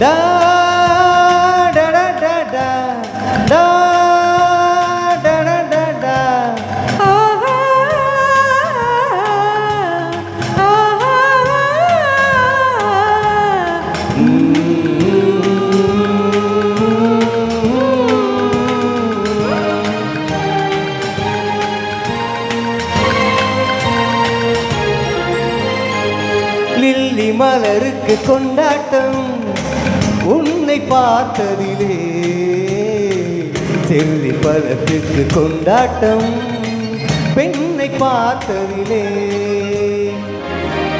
Da da da da da da da da da da. Lily மலருக்கு கொண்டாட்டம் உன்னை பார்த்ததிலே, செல்லி பழத்துக்கு கொண்டாட்டம் பெண்ணை பார்த்ததிலே.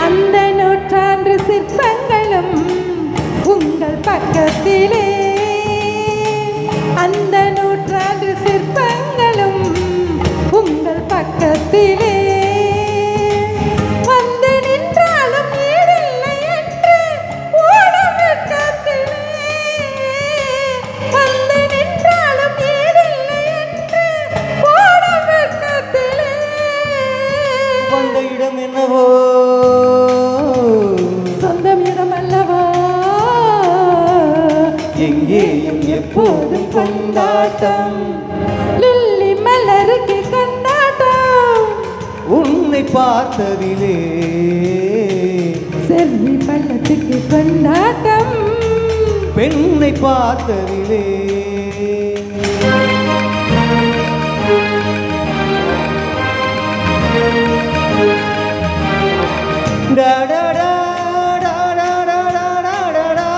அந்த நூற்றாண்டு சிற்பங்களும் உங்கள் பக்கத்திலே, அந்த நூற்றாண்டு சிற்பங்களும் உங்கள் பக்கத்திலே. வந்து நின்றாலும் ஈடில்லை என்று ஓடும் வெட்கத்திலே, வந்து நின்றாலும் ஈடில்லை என்று ஓடும் வெட்கத்திலே. வந்த இடம் என்னவோ சொந்தம் இடம் அல்லவா, எங்கேயும் எப்போதும் கொண்டாட்டம். லில்லி மலருக்கு கொண்டாட்டம் உன்னை பார்த்ததிலே, செல்வி பள்ளத்துக்கு கொண்டாட்டம் பெண்ணை பார்த்ததிலே. Da da da da da da da da da.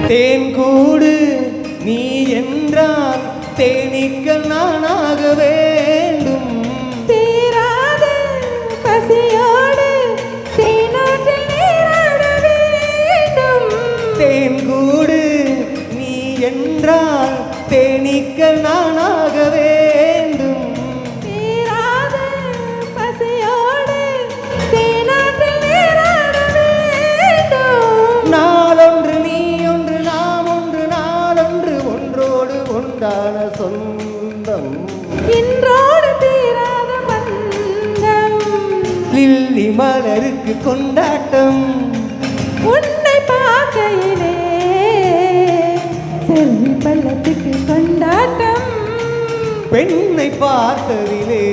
தேன் கூடு நீ என்றால் தேனீக்கள் நானாக வேண்டும். தீராத பசியோடு தேனாற்றில் நீராட வேண்டும். தேன் கூடு நீ என்றால் தேனீக்கள் நானாக வேண்டும். தீராத பசியோடு தேனாற்றில் நீராட வேண்டும். நாளொன்று நீ ஒன்று நாம் ஒன்று, நாளொன்று ஒன்றோடு ஒன்றான சொந்தம். இன்றோடு தீராத பந்தம். லில்லி மலருக்கு கொண்டாட்டம் உன்னை பார்க்கையிலே, செல்வி பள்ளத்துக்கு கொண்டாட்டம் பெண்ணை பார்த்ததிலே.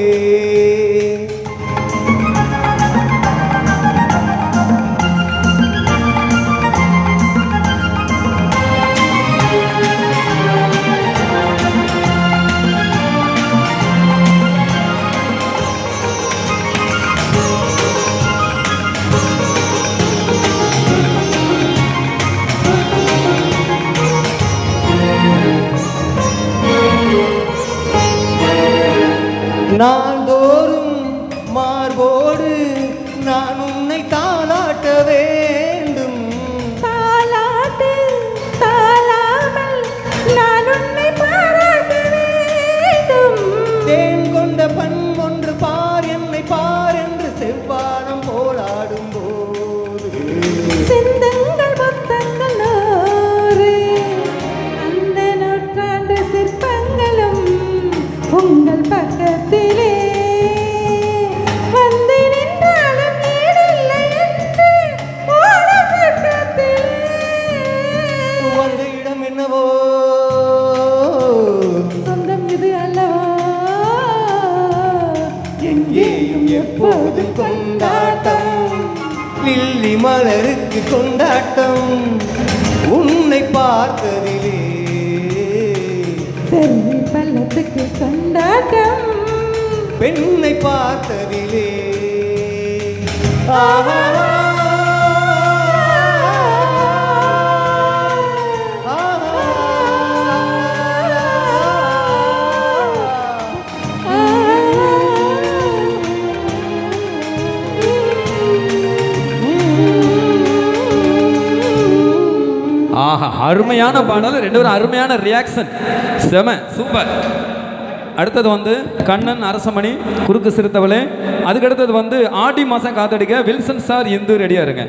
நாள்தோறும் மார்போடு நான் உன்னை தாளாட்ட வேண்டும். தாலாட்டு தாளாமல் நான் உன்னை பாராட்ட வேண்டும். தேன் கொண்ட பண் ஒன்று பார், என்னை பார் என்று செவ்வானம் போராடும் போது சிந்தங்கள் புத்தங்கள் நூறு, அந்த நூற்றாண்டு சிற்பங்களும் உங்கள் பக்கத்திலே. வந்து நின்றாலும் ஈடில்லை என்று ஓடும் வெட்கத்திலே. வந்த இடம் என்னவோ சொந்தம் இது அல்லவா, எங்கேயும் எப்போதும் கொண்டாட்டம். லில்லி மலருக்கு கொண்டாட்டம் உன்னை பார்த்ததிலே, செல்வி பள்ளத்துக்கு கொண்டாட்டம் பெண்ணை பார்த்ததிலே. ஆஹா ஆஹா, அருமையான பாடல், ரெண்டு பேரும் அருமையான ரியாக்ஷன், செம சூப்பர். அடுத்தது வந்து கண்ணன் அரசமணி குறுக்கு சிறுத்தவளே. அதுக்கு அடுத்தது வந்து ஆடி மாதம் காத்தடிக்க வில்சன் சார் இந்து ரெடியாக இருங்க.